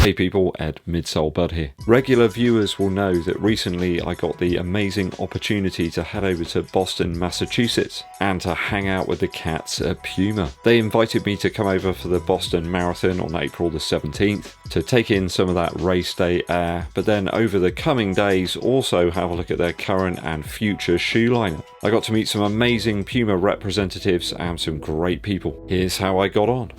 Hey people, Ed Bud here. Regular viewers will know that recently I got the amazing opportunity to head over to Boston, Massachusetts and to hang out with the cats at PUMA. They invited me to come over for the Boston Marathon on April the 17th to take in some of that race day air, but then over the coming days also have a look at their current and future shoe lineup. I got to meet some amazing PUMA representatives and some great people. Here's how I got on.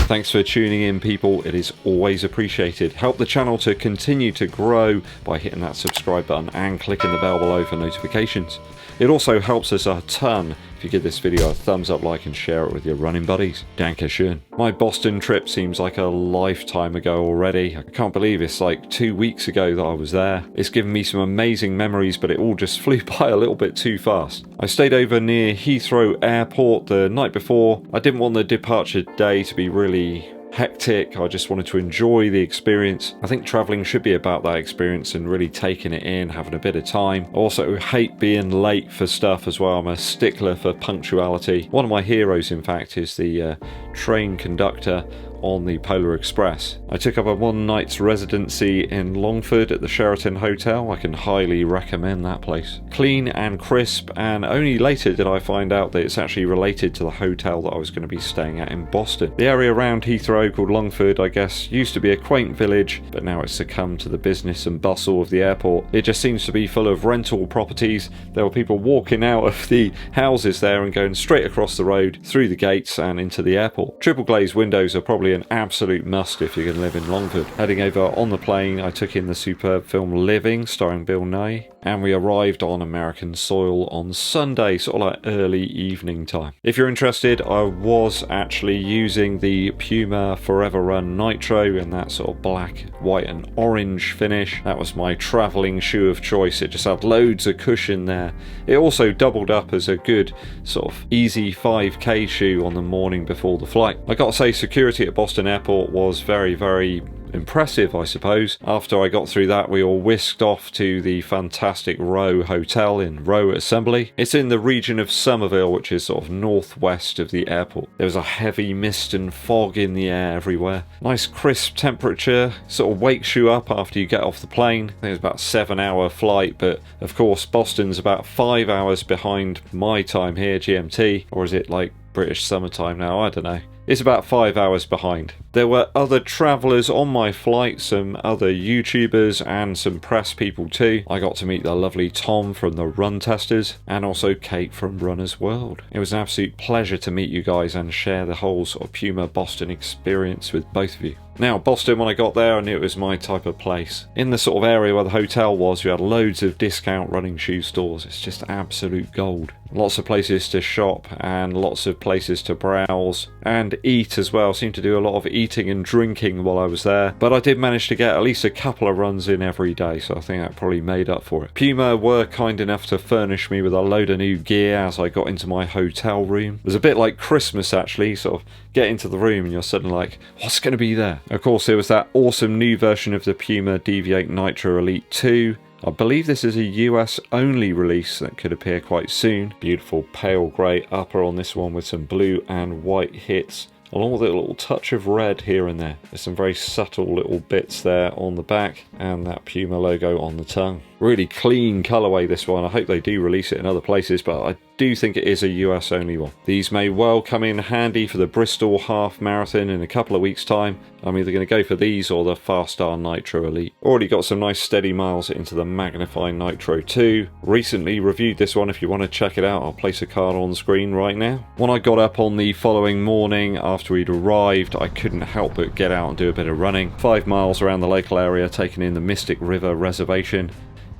Thanks for tuning in, people. It is always appreciated. Help the channel to continue to grow by hitting that subscribe button and clicking the bell below for notifications. It also helps us a ton if you give this video a thumbs up, like, and share it with your running buddies. Dankeschön. My Boston trip seems like a lifetime ago already. I can't believe it's like 2 weeks ago that I was there. It's given me some amazing memories, but it all just flew by a little bit too fast. I stayed over near Heathrow Airport the night before. I didn't want the departure day to be really hectic. I just wanted to enjoy the experience. I think traveling should be about that experience and really taking it in, having a bit of time. I also hate being late for stuff as well. I'm a stickler for punctuality. One of my heroes, in fact, is the train conductor on the Polar Express. I took up a one night's residency in Longford at the Sheraton Hotel. I can highly recommend that place. Clean and crisp, and only later did I find out that it's actually related to the hotel that I was going to be staying at in Boston. The area around Heathrow, called Longford, I guess, used to be a quaint village, but now it's succumbed to the business and bustle of the airport. It just seems to be full of rental properties. There were people walking out of the houses there and going straight across the road, through the gates and into the airport. Triple glazed windows are probably an absolute must if you're going to live in Longford. Heading over on the plane, I took in the superb film Living, starring Bill Nighy, and we arrived on American soil on Sunday, sort of like early evening time. If you're interested, I was actually using the PUMA Forever Run Nitro in that sort of black, white and orange finish. That was my travelling shoe of choice. It just had loads of cushion there. It also doubled up as a good sort of easy 5k shoe on the morning before the flight. I got to say, security at Boston Airport was very impressive, I suppose. After I got through that, we all whisked off to the fantastic Row Hotel in Row Assembly. It's in the region of Sommerville, which is sort of northwest of the airport. There was a heavy mist and fog in the air everywhere. Nice crisp temperature, sort of wakes you up after you get off the plane. I think it was about a 7-hour flight, but of course Boston's about 5 hours behind my time here, GMT, or is it like British summertime now? I don't know. It's about 5 hours behind. There were other travellers on my flight, some other YouTubers and some press people too. I got to meet the lovely Tom from the Run Testers and also Kate from Runner's World. It was an absolute pleasure to meet you guys and share the whole sort of PUMA Boston experience with both of you. Now, Boston, when I got there, I knew it was my type of place. In the sort of area where the hotel was, you had loads of discount running shoe stores. It's just absolute gold. Lots of places to shop and lots of places to browse and eat as well. Seemed to do a lot of eating and drinking while I was there, but I did manage to get at least a couple of runs in every day, so I think that probably made up for it. PUMA were kind enough to furnish me with a load of new gear as I got into my hotel room. It was a bit like Christmas, actually. Sort of get into the room and you're suddenly like, what's going to be there? Of course, there was that awesome new version of the PUMA Deviate Nitro Elite 2. I believe this is a US only release that could appear quite soon. Beautiful pale grey upper on this one with some blue and white hits, along with a little touch of red here and there. There's some very subtle little bits there on the back and that PUMA logo on the tongue. Really clean colourway, this one. I hope they do release it in other places, but I do think it is a US only one. These may well come in handy for the Bristol Half Marathon in a couple of weeks' time. I'm either going to go for these or the Farstar Nitro Elite. Already got some nice steady miles into the Magnify Nitro 2. Recently reviewed this one. If you want to check it out, I'll place a card on screen right now. When I got up on the following morning after we'd arrived, I couldn't help but get out and do a bit of running. 5 miles around the local area, taking in the Mystic River Reservation,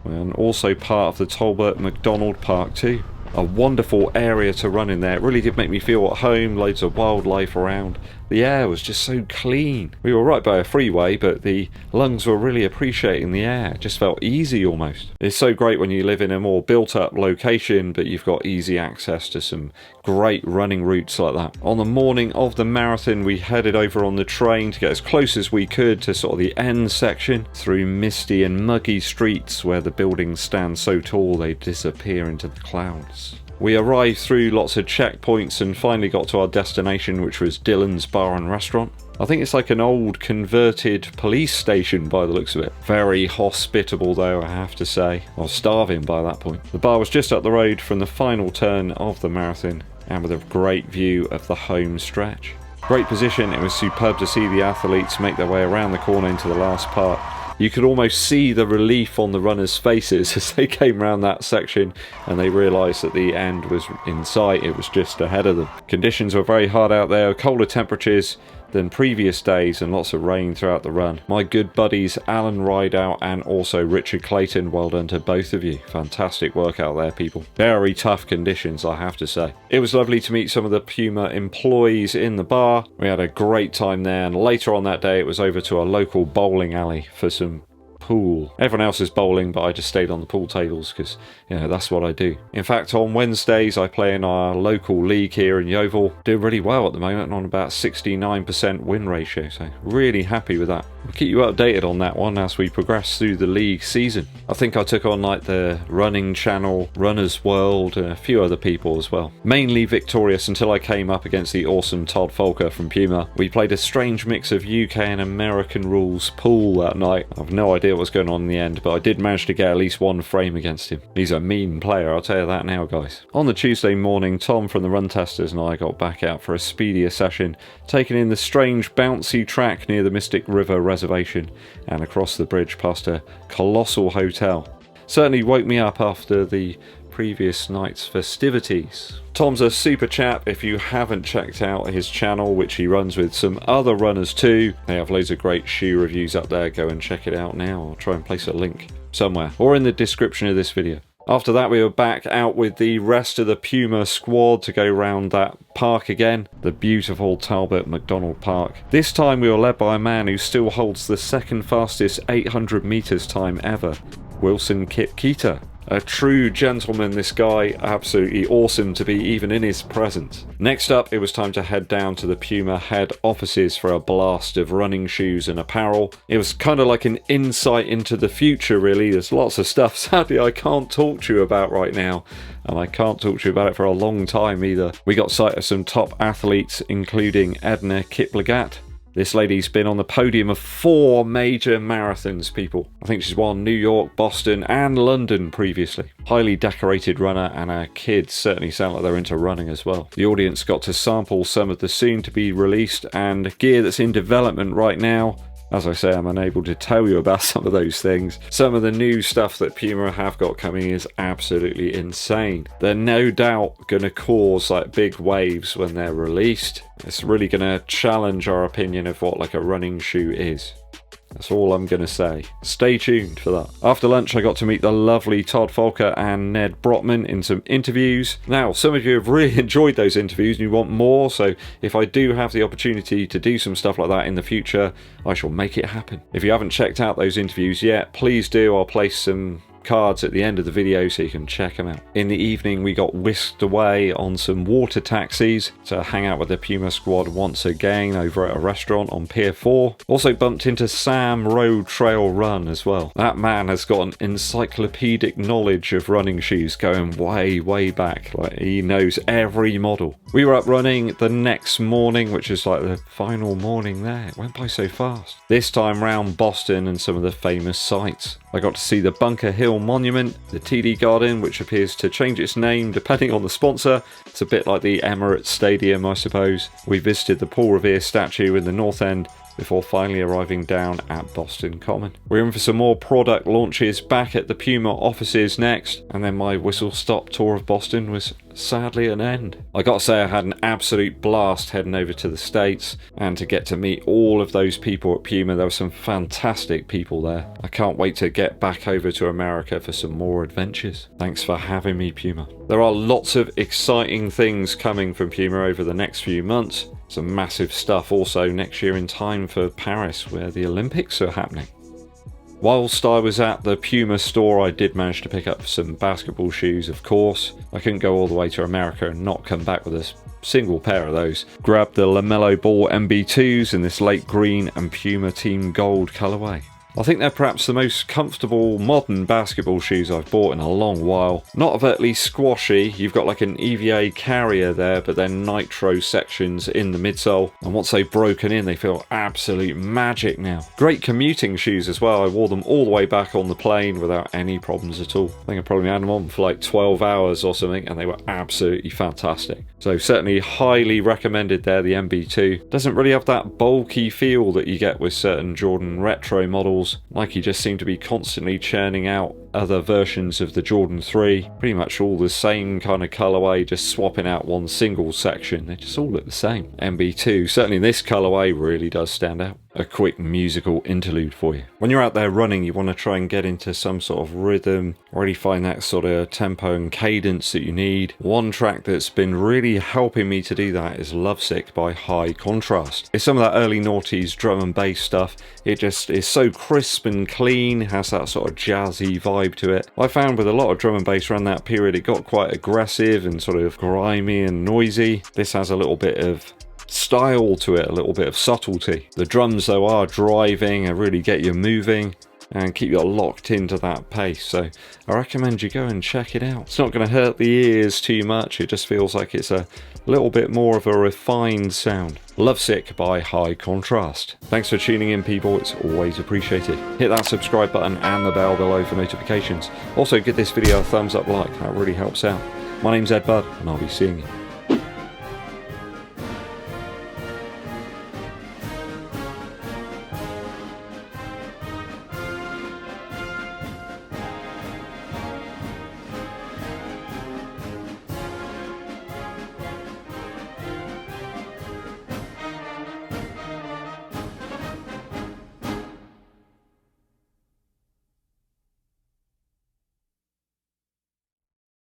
and also part of the Talbot McDonald Park too. A wonderful area to run in there. It really did make me feel at home, loads of wildlife around. The air was just so clean. We were right by a freeway, but the lungs were really appreciating the air. It just felt easy almost. It's so great when you live in a more built-up location, but you've got easy access to some great running routes like that. On the morning of the marathon, we headed over on the train to get as close as we could to sort of the end section, through misty and muggy streets where the buildings stand so tall they disappear into the clouds. We arrived through lots of checkpoints and finally got to our destination, which was Dylan's Bar and Restaurant. I think it's like an old converted police station by the looks of it. Very hospitable though, I have to say. I was starving by that point. The bar was just up the road from the final turn of the marathon and with a great view of the home stretch. Great position, it was superb to see the athletes make their way around the corner into the last part. You could almost see the relief on the runners' faces as they came around that section and they realised that the end was in sight, it was just ahead of them. Conditions were very hard out there, colder temperatures than previous days and lots of rain throughout the run. My good buddies Alan Rideout and also Richard Clayton, well done to both of you. Fantastic work out there, people. Very tough conditions, I have to say. It was lovely to meet some of the Puma employees in the bar. We had a great time there, and later on that day it was over to a local bowling alley for some pool. Everyone else is bowling, but I just stayed on the pool tables because, you know, that's what I do. In fact, on Wednesdays I play in our local league here in Yeovil. Doing really well at the moment, on about 69% win ratio, so really happy with that. I'll keep you updated on that one as we progress through the league season. I think I took on like the running channel, Runner's World, and a few other people as well. Mainly victorious until I came up against the awesome Todd Folker from Puma. We played a strange mix of UK and American rules pool that night. I've no idea what was going on in the end, but I did manage to get at least one frame against him. He's a mean player, I'll tell you that now, guys. On the Tuesday morning, Tom from the Run Testers and I got back out for a speedier session, taking in the strange bouncy track near the Mystic River Reservation and across the bridge past a colossal hotel. Certainly woke me up after the previous night's festivities. Tom's a super chap. If you haven't checked out his channel, which he runs with some other runners too, they have loads of great shoe reviews up there. Go and check it out now. I'll try and place a link somewhere or in the description of this video. After that, we were back out with the rest of the Puma squad to go round that park again, the beautiful Talbot McDonald Park. This time we were led by a man who still holds the second fastest 800 metres time ever, Wilson Kipketer. A true gentleman, this guy. Absolutely awesome to be even in his presence. Next up, it was time to head down to the Puma head offices for a blast of running shoes and apparel. It was kind of like an insight into the future, really. There's lots of stuff, sadly, I can't talk to you about right now. And I can't talk to you about it for a long time either. We got sight of some top athletes, including Edna Kiplagat. This lady's been on the podium of 4 major marathons, people. I think she's won New York, Boston and London previously. Highly decorated runner, and her kids certainly sound like they're into running as well. The audience got to sample some of the soon to be released and gear that's in development right now. As I say, I'm unable to tell you about some of those things. Some of the new stuff that Puma have got coming is absolutely insane. They're no doubt going to cause like big waves when they're released. It's really going to challenge our opinion of what like a running shoe is. That's all I'm going to say. Stay tuned for that. After lunch, I got to meet the lovely Todd Folker and Ned Brotman in some interviews. Now, some of you have really enjoyed those interviews and you want more, so if I do have the opportunity to do some stuff like that in the future, I shall make it happen. If you haven't checked out those interviews yet, please do. I'll place some cards at the end of the video so you can check them out. In the evening, we got whisked away on some water taxis to hang out with the Puma squad once again over at a restaurant on Pier 4. Also bumped into Sam Road Trail Run as well. That man has got an encyclopedic knowledge of running shoes going way back. Like, he knows every model. We were up running the next morning, which is like the final morning there. It went by so fast. This time round Boston and some of the famous sights. I got to see the Bunker Hill Monument, the TD Garden, which appears to change its name depending on the sponsor. It's a bit like the Emirates Stadium, I suppose. We visited the Paul Revere statue in the North End before finally arriving down at Boston Common. We're in for some more product launches back at the Puma offices next, and then my whistle-stop tour of Boston was sadly an end. I gotta say, I had an absolute blast heading over to the States and to get to meet all of those people at Puma. There were some fantastic people there. I can't wait to get back over to America for some more adventures. Thanks for having me, Puma. There are lots of exciting things coming from Puma over the next few months. Some massive stuff also next year in time for Paris, where the Olympics are happening. Whilst I was at the Puma store, I did manage to pick up some basketball shoes, of course. I couldn't go all the way to America and not come back with a single pair of those. Grabbed the LaMelo Ball MB2s in this late green and Puma Team Gold colourway. I think they're perhaps the most comfortable modern basketball shoes I've bought in a long while. Not overtly squashy, you've got like an EVA carrier there, but then nitro sections in the midsole, and once they've broken in they feel absolute magic now. Great commuting shoes as well. I wore them all the way back on the plane without any problems at all. I think I probably had them on for like 12 hours or something, and they were absolutely fantastic. So certainly highly recommended there, the MB2. Doesn't really have that bulky feel that you get with certain Jordan retro models. Nike just seem to be constantly churning out other versions of the Jordan 3, pretty much all the same kind of colorway, just swapping out one single section. They just all look the same. MB2, certainly this colorway, really does stand out. A quick musical interlude for you. When you're out there running, you want to try and get into some sort of rhythm, really find that sort of tempo and cadence that you need. One track that's been really helping me to do that is Lovesick by High Contrast. It's some of that early noughties drum and bass stuff. It just is so crisp and clean, has that sort of jazzy vibe to it. I found with a lot of drum and bass around that period, it got quite aggressive and sort of grimy and noisy. This has a little bit of style to it, a little bit of subtlety. The drums though are driving and really get you moving and keep you locked into that pace, so I recommend you go and check it out. It's not going to hurt the ears too much, it just feels like it's a little bit more of a refined sound. Lovesick by High Contrast. Thanks for tuning in, people, it's always appreciated. Hit that subscribe button and the bell below for notifications. Also give this video a thumbs up like, that really helps out. My name's Eddbud and I'll be seeing you